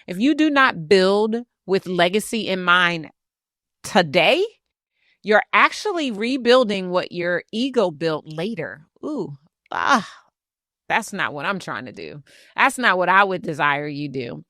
If you do not build with legacy in mind today, you're actually rebuilding what your ego built later. That's not what I'm trying to do. That's not what I would desire you do.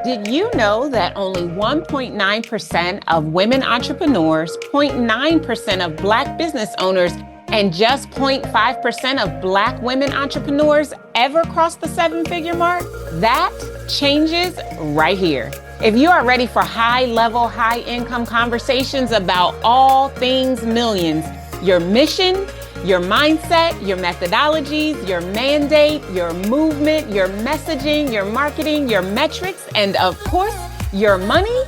Did you know that only 1.9% of women entrepreneurs, 0.9% of Black business owners, and just 0.5% of Black women entrepreneurs ever cross the seven-figure mark? That changes right here. If you are ready for high-level, high-income conversations about all things millions, your mission, your mindset, your methodologies, your mandate, your movement, your messaging, your marketing, your metrics, and of course, your money,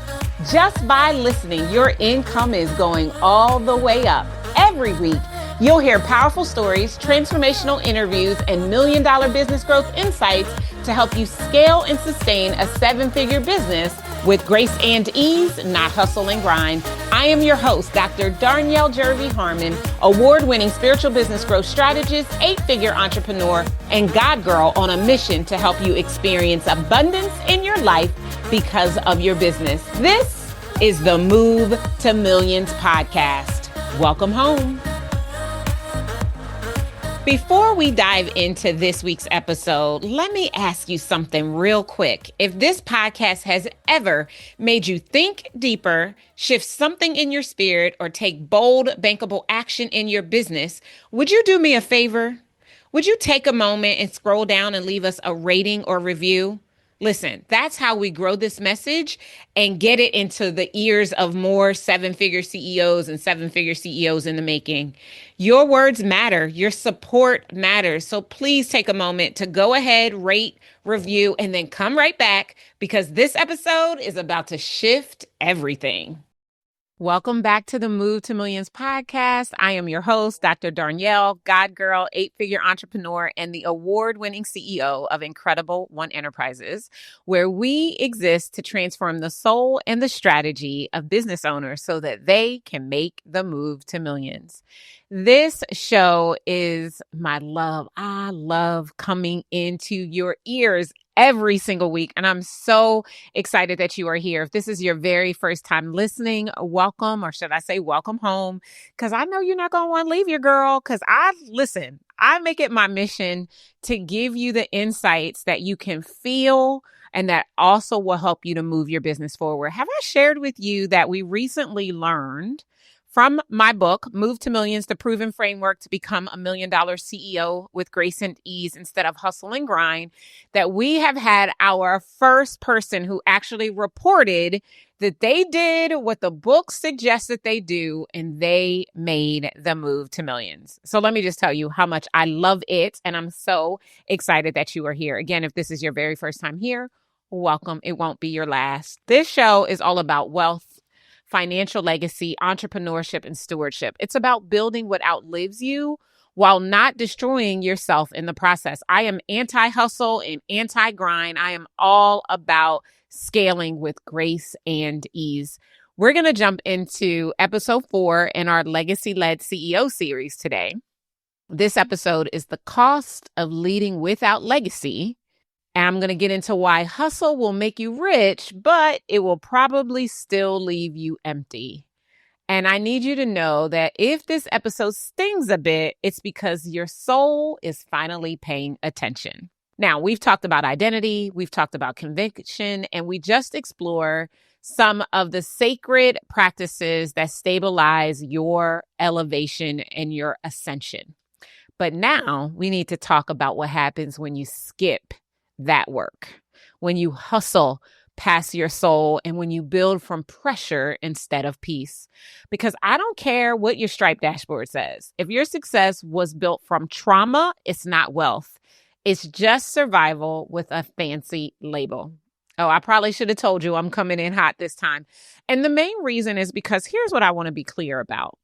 just by listening, your income is going all the way up. Every week, you'll hear powerful stories, transformational interviews, and million-dollar business growth insights to help you scale and sustain a seven-figure business with grace and ease, not hustle and grind. I am your host, Dr. Darnyelle Jervey Harmon, award-winning spiritual business growth strategist, eight-figure entrepreneur, and God girl on a mission to help you experience abundance in your life because of your business. This is the Move to Millions podcast. Welcome home. Before we dive into this week's episode, let me ask you something real quick. If this podcast has ever made you think deeper, shift something in your spirit, or take bold, bankable action in your business, would you do me a favor? Would you take a moment and scroll down and leave us a rating or review? Listen, that's how we grow this message and get it into the ears of more seven-figure CEOs and seven-figure CEOs in the making. Your words matter. Your support matters. So please take a moment to go ahead, rate, review, and then come right back because this episode is about to shift everything. Welcome back to the Move to Millions podcast. I am your host, Dr. Darnyelle, God girl, eight-figure entrepreneur, and the award-winning CEO of Incredible One Enterprises, where we exist to transform the soul and the strategy of business owners so that they can make the move to millions. This show is my love. I love coming into your ears every single week. And I'm so excited that you are here. If this is your very first time listening, welcome, or should I say welcome home? Because I know you're not going to want to leave your girl. Because I make it my mission to give you the insights that you can feel and that also will help you to move your business forward. Have I shared with you that we recently learned from my book, Move to Millions, the proven framework to become $1 million CEO with grace and ease instead of hustle and grind, that we have had our first person who actually reported that they did what the book suggested they do, and they made the move to millions. So let me just tell you how much I love it, and I'm so excited that you are here. Again, if this is your very first time here, welcome. It won't be your last. This show is all about wealth, financial legacy, entrepreneurship, and stewardship. It's about building what outlives you while not destroying yourself in the process. I am anti-hustle and anti-grind. I am all about scaling with grace and ease. We're going to jump into episode 4 in our Legacy-Led CEO series today. This episode is the cost of leading without legacy. And I'm going to get into why hustle will make you rich, but it will probably still leave you empty. And I need you to know that if this episode stings a bit, it's because your soul is finally paying attention. Now, we've talked about identity, we've talked about conviction, and we just explore some of the sacred practices that stabilize your elevation and your ascension. But now we need to talk about what happens when you skip that work, when you hustle past your soul, and when you build from pressure instead of peace. Because I don't care what your Stripe dashboard says. If your success was built from trauma, it's not wealth. It's just survival with a fancy label. Oh, I probably should have told you I'm coming in hot this time. And the main reason is because here's what I want to be clear about.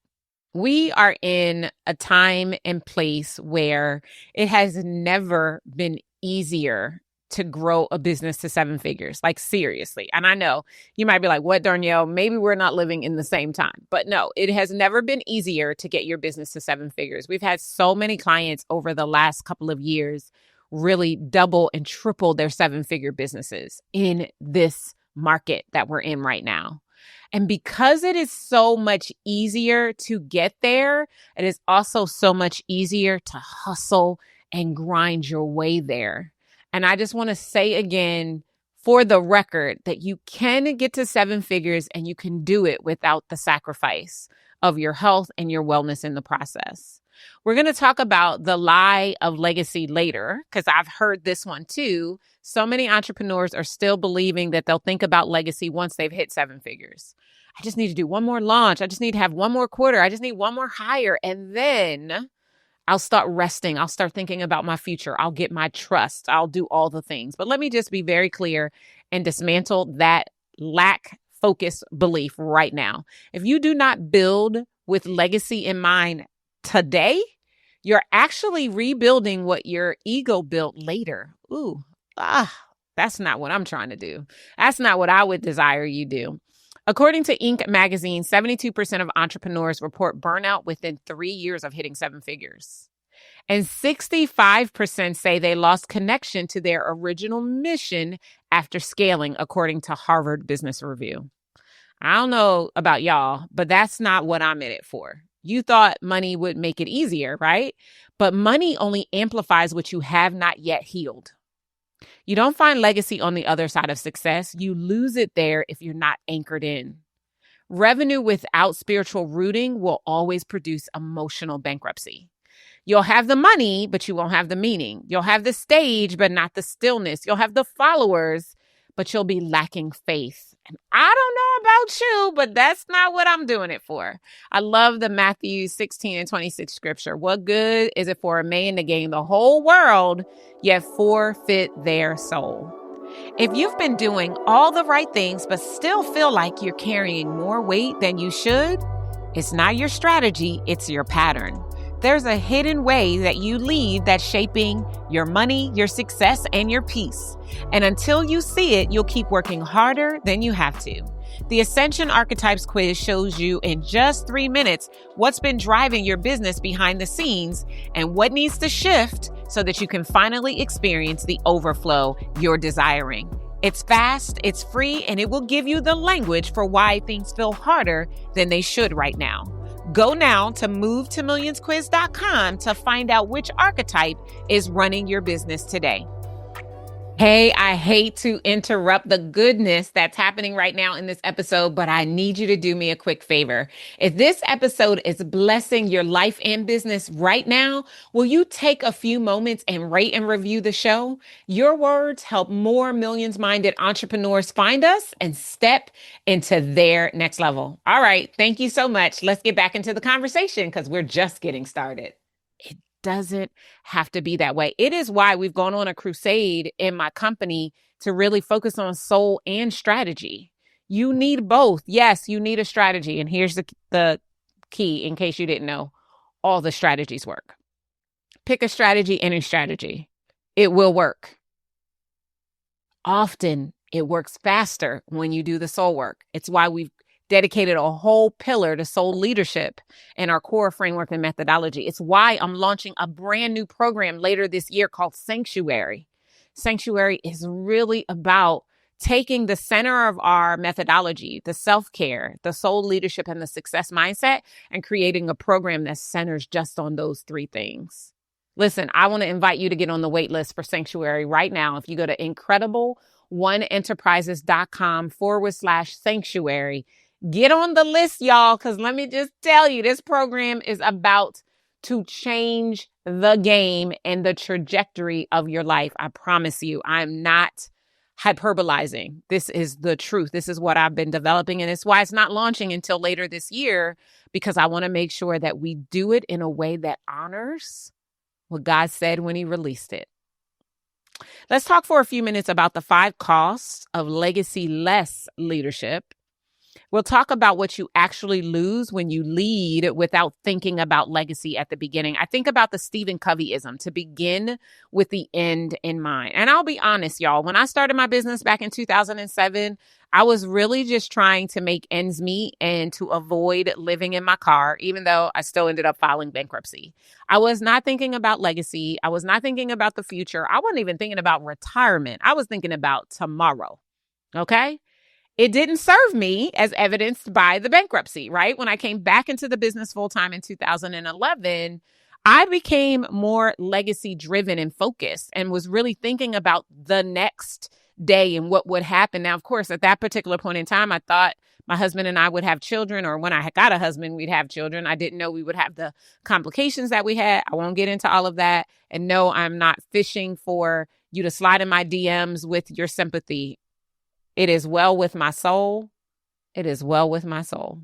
We are in a time and place where it has never been easier to grow a business to seven figures. Like, seriously. And I know you might be like, what, Darnyelle? Maybe we're not living in the same time. But no, it has never been easier to get your business to seven figures. We've had so many clients over the last couple of years really double and triple their seven-figure businesses in this market that we're in right now. And because it is so much easier to get there, it is also so much easier to hustle and grind your way there. And I just want to say again, for the record, that you can get to seven figures and you can do it without the sacrifice of your health and your wellness in the process. We're going to talk about the lie of legacy later, because I've heard this one too. So many entrepreneurs are still believing that they'll think about legacy once they've hit seven figures. I just need to do one more launch. I just need to have one more quarter. I just need one more hire. And then I'll start resting. I'll start thinking about my future. I'll get my trust. I'll do all the things. But let me just be very clear and dismantle that lack-focused belief right now. If you do not build with legacy in mind today, you're actually rebuilding what your ego built later. That's not what I'm trying to do. That's not what I would desire you do. According to Inc. magazine, 72% of entrepreneurs report burnout within 3 years of hitting seven figures. And 65% say they lost connection to their original mission after scaling, according to Harvard Business Review. I don't know about y'all, but that's not what I'm in it for. You thought money would make it easier, right? But money only amplifies what you have not yet healed. You don't find legacy on the other side of success. You lose it there if you're not anchored in. Revenue without spiritual rooting will always produce emotional bankruptcy. You'll have the money, but you won't have the meaning. You'll have the stage, but not the stillness. You'll have the followers, but you'll be lacking faith. And I don't know about you, but that's not what I'm doing it for. I love the Matthew 16:26 scripture. What good is it for a man to gain the whole world, yet forfeit their soul? If you've been doing all the right things, but still feel like you're carrying more weight than you should, it's not your strategy, it's your pattern. There's a hidden way that you lead that's shaping your money, your success, and your peace. And until you see it, you'll keep working harder than you have to. The Ascension Archetypes quiz shows you in just 3 minutes what's been driving your business behind the scenes and what needs to shift so that you can finally experience the overflow you're desiring. It's fast, it's free, and it will give you the language for why things feel harder than they should right now. Go now to movetomillionsquiz.com to find out which archetype is running your business today. Hey, I hate to interrupt the goodness that's happening right now in this episode, but I need you to do me a quick favor. If this episode is blessing your life and business right now, will you take a few moments and rate and review the show? Your words help more millions-minded entrepreneurs find us and step into their next level. All right, thank you so much. Let's get back into the conversation because we're just getting started. It doesn't have to be that way. It is why we've gone on a crusade in my company to really focus on soul and strategy. You need both. Yes, you need a strategy. And here's the key in case you didn't know. All the strategies work. Pick a strategy, any strategy. It will work. Often it works faster when you do the soul work. It's why we've dedicated a whole pillar to soul leadership in our core framework and methodology. It's why I'm launching a brand new program later this year called Sanctuary. Sanctuary is really about taking the center of our methodology, the self-care, the soul leadership, and the success mindset, and creating a program that centers just on those 3 things. Listen, I want to invite you to get on the wait list for Sanctuary right now. If you go to incredible1enterprises.com/sanctuary, get on the list, y'all, because let me just tell you, this program is about to change the game and the trajectory of your life. I promise you, I'm not hyperbolizing. This is the truth. This is what I've been developing, and it's why it's not launching until later this year, because I want to make sure that we do it in a way that honors what God said when he released it. Let's talk for a few minutes about the 5 costs of legacy-less leadership. We'll talk about what you actually lose when you lead without thinking about legacy at the beginning. I think about the Stephen Coveyism, to begin with the end in mind. And I'll be honest, y'all, when I started my business back in 2007, I was really just trying to make ends meet and to avoid living in my car, even though I still ended up filing bankruptcy. I was not thinking about legacy. I was not thinking about the future. I wasn't even thinking about retirement. I was thinking about tomorrow. Okay? It didn't serve me, as evidenced by the bankruptcy, right? When I came back into the business full time in 2011, I became more legacy driven and focused and was really thinking about the next day and what would happen. Now, of course, at that particular point in time, I thought my husband and I would have children, or when I got a husband, we'd have children. I didn't know we would have the complications that we had. I won't get into all of that. And no, I'm not fishing for you to slide in my DMs with your sympathy. It is well with my soul. It is well with my soul.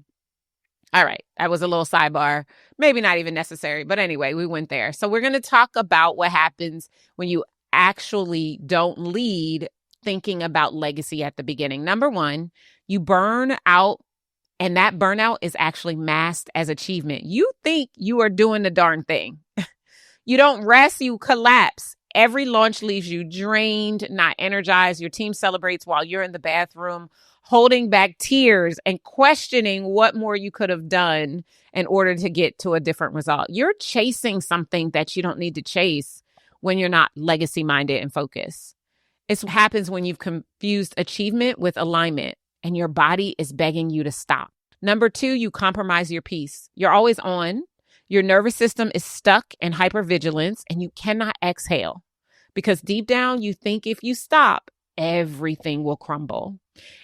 All right. That was a little sidebar, maybe not even necessary. But anyway, we went there. So we're going to talk about what happens when you actually don't lead thinking about legacy at the beginning. Number one, you burn out, and that burnout is actually masked as achievement. You think you are doing the darn thing. You don't rest, you collapse. Every launch leaves you drained, not energized. Your team celebrates while you're in the bathroom, holding back tears and questioning what more you could have done in order to get to a different result. You're chasing something that you don't need to chase when you're not legacy minded and focused. It happens when you've confused achievement with alignment and your body is begging you to stop. Number two, you compromise your peace. You're always on. Your nervous system is stuck in hypervigilance and you cannot exhale because deep down you think if you stop, everything will crumble.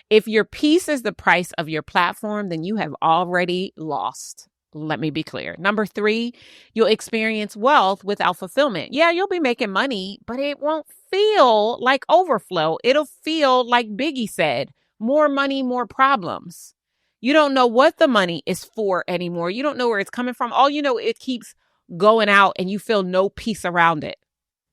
If your peace is the price of your platform, then you have already lost. Let me be clear. Number three, you'll experience wealth without fulfillment. Yeah, you'll be making money, but it won't feel like overflow. It'll feel like Biggie said, more money, more problems. You don't know what the money is for anymore. You don't know where it's coming from. All you know, it keeps going out and you feel no peace around it.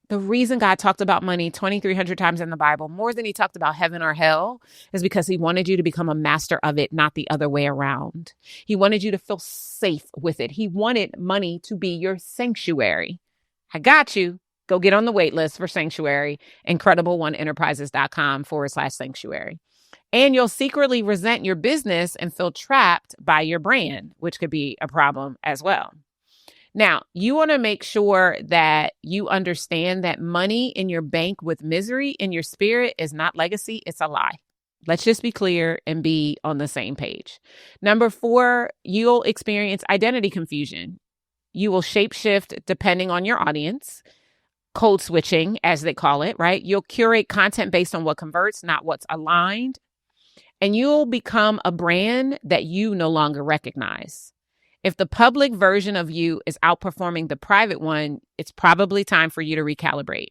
The reason God talked about money 2,300 times in the Bible, more than he talked about heaven or hell, is because he wanted you to become a master of it, not the other way around. He wanted you to feel safe with it. He wanted money to be your sanctuary. I got you. Go get on the wait list for Sanctuary, incredibleoneenterprises.com/sanctuary. And you'll secretly resent your business and feel trapped by your brand, which could be a problem as well. Now, you want to make sure that you understand that money in your bank with misery in your spirit is not legacy. It's a lie. Let's just be clear and be on the same page. Number four, you'll experience identity confusion. You will shapeshift depending on your audience, code switching, as they call it, right? You'll curate content based on what converts, not what's aligned. And you'll become a brand that you no longer recognize. If the public version of you is outperforming the private one, it's probably time for you to recalibrate.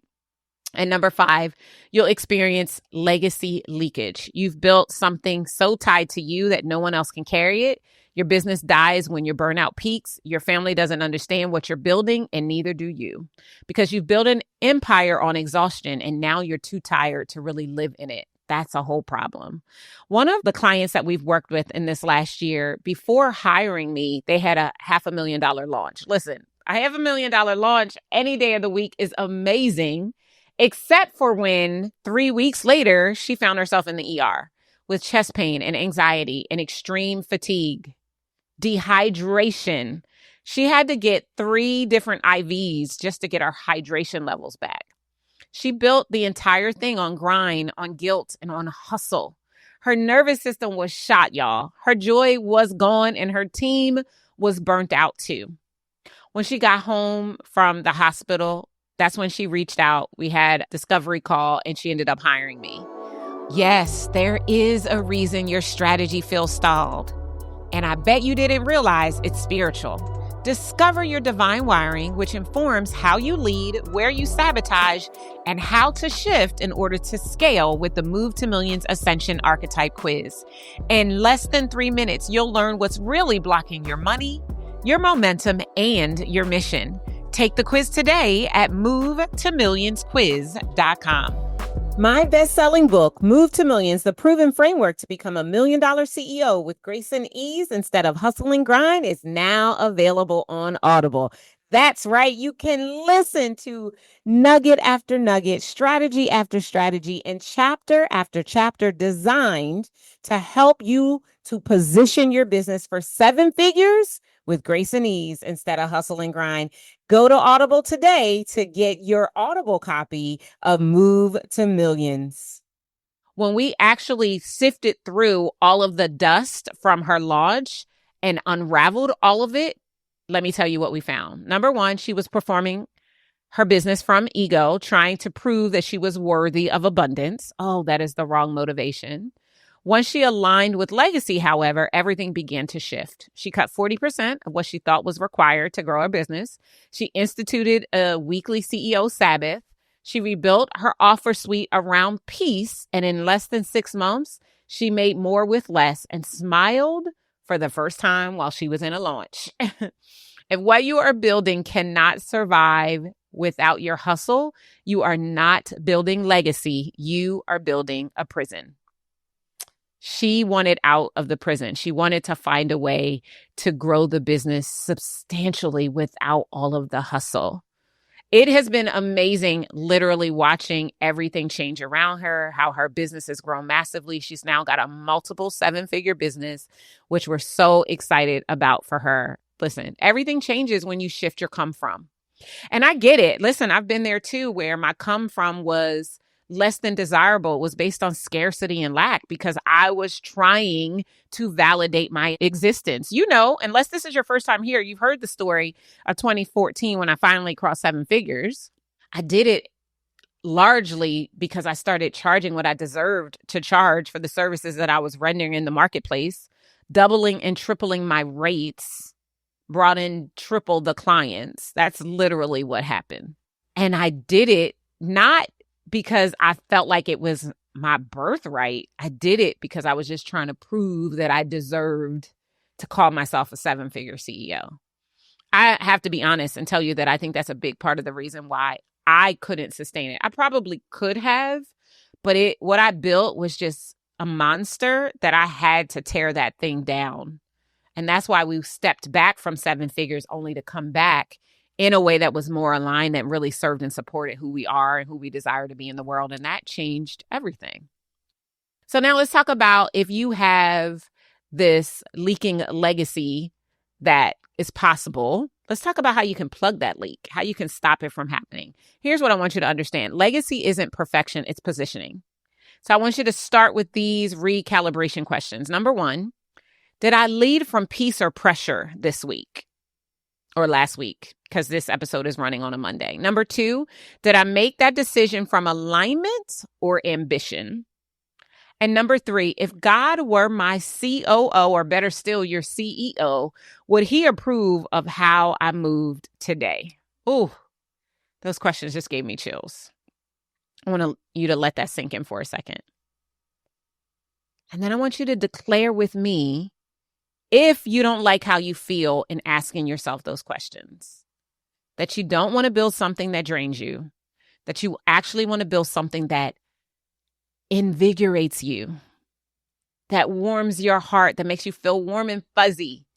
And number five, you'll experience legacy leakage. You've built something so tied to you that no one else can carry it. Your business dies when your burnout peaks. Your family doesn't understand what you're building, and neither do you. Because you've built an empire on exhaustion, and now you're too tired to really live in it. That's a whole problem. One of the clients that we've worked with in this last year, before hiring me, they had a $500,000 launch. Listen, a $500,000 launch any day of the week is amazing, except for when 3 weeks later, she found herself in the ER with chest pain and anxiety and extreme fatigue, dehydration. She had to get 3 different IVs just to get her hydration levels back. She built the entire thing on grind, on guilt, and on hustle. Her nervous system was shot, y'all. Her joy was gone, and her team was burnt out too. When she got home from the hospital, that's when she reached out. We had a discovery call, and she ended up hiring me. Yes, there is a reason your strategy feels stalled. And I bet you didn't realize it's spiritual. Discover your divine wiring, which informs how you lead, where you sabotage, and how to shift in order to scale with the Move to Millions Ascension Archetype Quiz. In less than 3 minutes, you'll learn what's really blocking your money, your momentum, and your mission. Take the quiz today at movetomillionsquiz.com. My best-selling book, Move to Millions, The Proven Framework to Become a Million-Dollar CEO with Grace and Ease Instead of Hustle and Grind, is now available on Audible. That's right. You can listen to nugget after nugget, strategy after strategy, and chapter after chapter designed to help you to position your business for 7 figures with grace and ease instead of hustle and grind. Go to Audible today to get your Audible copy of Move to Millions. When we actually sifted through all of the dust from her launch and unraveled all of it, let me tell you what we found. Number one, she was performing her business from ego, trying to prove that she was worthy of abundance. Oh, that is the wrong motivation. Once she aligned with legacy, however, everything began to shift. She cut 40% of what she thought was required to grow her business. She instituted a weekly CEO Sabbath. She rebuilt her offer suite around peace. And in less than 6 months, she made more with less and smiled for the first time while she was in a launch. If what you are building cannot survive without your hustle, you are not building legacy. You are building a prison. She wanted out of the prison. She wanted to find a way to grow the business substantially without all of the hustle. It has been amazing literally watching everything change around her, how her business has grown massively. She's now got a multiple 7-figure business, which we're so excited about for her. Listen, everything changes when you shift your come from. And I get it. Listen, I've been there too, where my come from was less than desirable. It was based on scarcity and lack because I was trying to validate my existence. You know, unless this is your first time here, you've heard the story of 2014 when I finally crossed 7 figures. I did it largely because I started charging what I deserved to charge for the services that I was rendering in the marketplace, doubling and tripling my rates, brought in triple the clients. That's literally what happened. And I did it not because I felt like it was my birthright. I did it because I was just trying to prove that I deserved to call myself a 7-figure CEO. I have to be honest and tell you that I think that's a big part of the reason why I couldn't sustain it. I probably could have, but what I built was just a monster that I had to tear that thing down. And that's why we stepped back from 7 figures only to come back in a way that was more aligned, that really served and supported who we are and who we desire to be in the world. And that changed everything. So now let's talk about if you have this leaking legacy that is possible. Let's talk about how you can plug that leak, how you can stop it from happening. Here's what I want you to understand. Legacy isn't perfection, it's positioning. So I want you to start with these recalibration questions. Number one, did I lead from peace or pressure this week or last week? Because this episode is running on a Monday. Number two, did I make that decision from alignment or ambition? And number three, if God were my COO, or better still, your CEO, would he approve of how I moved today? Ooh, those questions just gave me chills. I want you to let that sink in for a second. And then I want you to declare with me if you don't like how you feel in asking yourself those questions, that you don't want to build something that drains you, that you actually want to build something that invigorates you, that warms your heart, that makes you feel warm and fuzzy,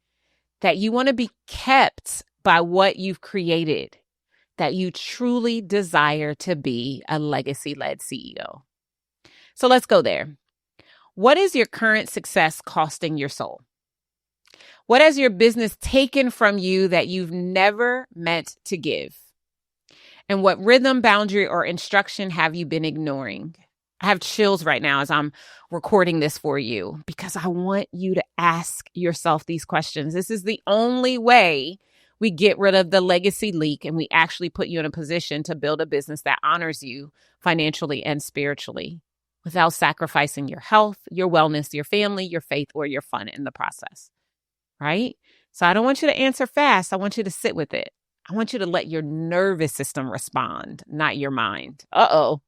that you want to be kept by what you've created, that you truly desire to be a legacy-led CEO. So let's go there. What is your current success costing your soul? What has your business taken from you that you've never meant to give? And what rhythm, boundary, or instruction have you been ignoring? I have chills right now as I'm recording this for you because I want you to ask yourself these questions. This is the only way we get rid of the legacy leak and we actually put you in a position to build a business that honors you financially and spiritually without sacrificing your health, your wellness, your family, your faith, or your fun in the process. Right? So I don't want you to answer fast. I want you to sit with it. I want you to let your nervous system respond, not your mind. Uh-oh.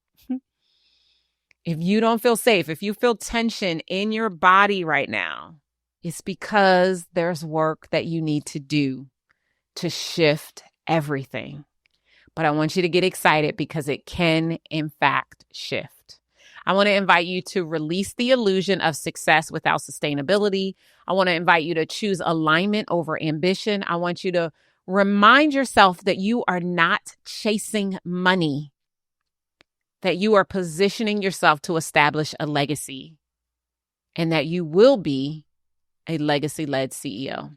If you don't feel safe, if you feel tension in your body right now, it's because there's work that you need to do to shift everything. But I want you to get excited because it can, in fact, shift. I want to invite you to release the illusion of success without sustainability. I want to invite you to choose alignment over ambition. I want you to remind yourself that you are not chasing money, that you are positioning yourself to establish a legacy, and that you will be a legacy-led CEO.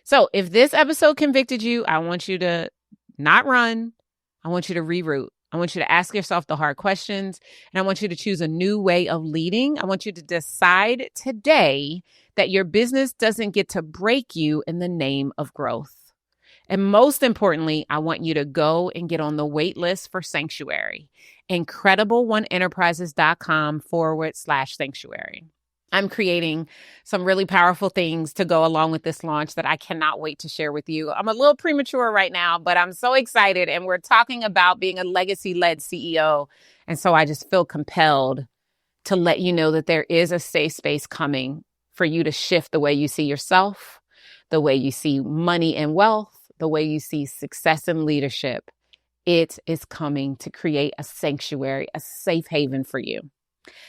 So if this episode convicted you, I want you to not run. I want you to reroute. I want you to ask yourself the hard questions, and I want you to choose a new way of leading. I want you to decide today that your business doesn't get to break you in the name of growth. And most importantly, I want you to go and get on the wait list for Sanctuary, incredible1enterprises.com/sanctuary. I'm creating some really powerful things to go along with this launch that I cannot wait to share with you. I'm a little premature right now, but I'm so excited. And we're talking about being a legacy-led CEO. And so I just feel compelled to let you know that there is a safe space coming for you to shift the way you see yourself, the way you see money and wealth, the way you see success and leadership. It is coming to create a sanctuary, a safe haven for you.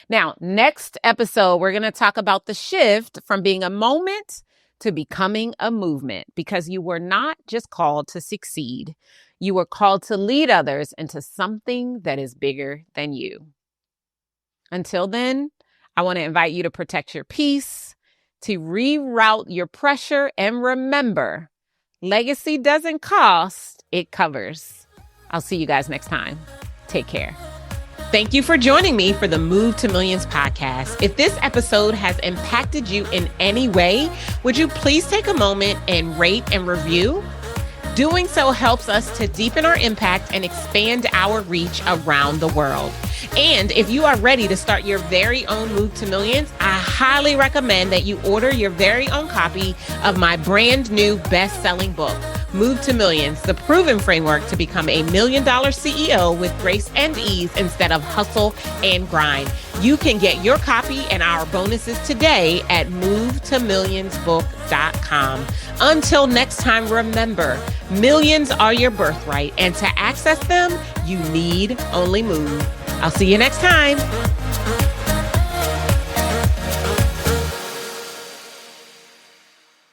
Now, next episode, we're going to talk about the shift from being a moment to becoming a movement, because you were not just called to succeed. You were called to lead others into something that is bigger than you. Until then, I want to invite you to protect your peace, to reroute your pressure, and remember, legacy doesn't cost, it covers. I'll see you guys next time. Take care. Thank you for joining me for the Move to Millions podcast. If this episode has impacted you in any way, would you please take a moment and rate and review? Doing so helps us to deepen our impact and expand our reach around the world. And if you are ready to start your very own Move to Millions, I highly recommend that you order your very own copy of my brand new best-selling book, Move to Millions, the proven framework to become a $1 million CEO with grace and ease instead of hustle and grind. You can get your copy and our bonuses today at movetomillionsbook.com. Until next time, remember, millions are your birthright, and to access them, you need only move. I'll see you next time.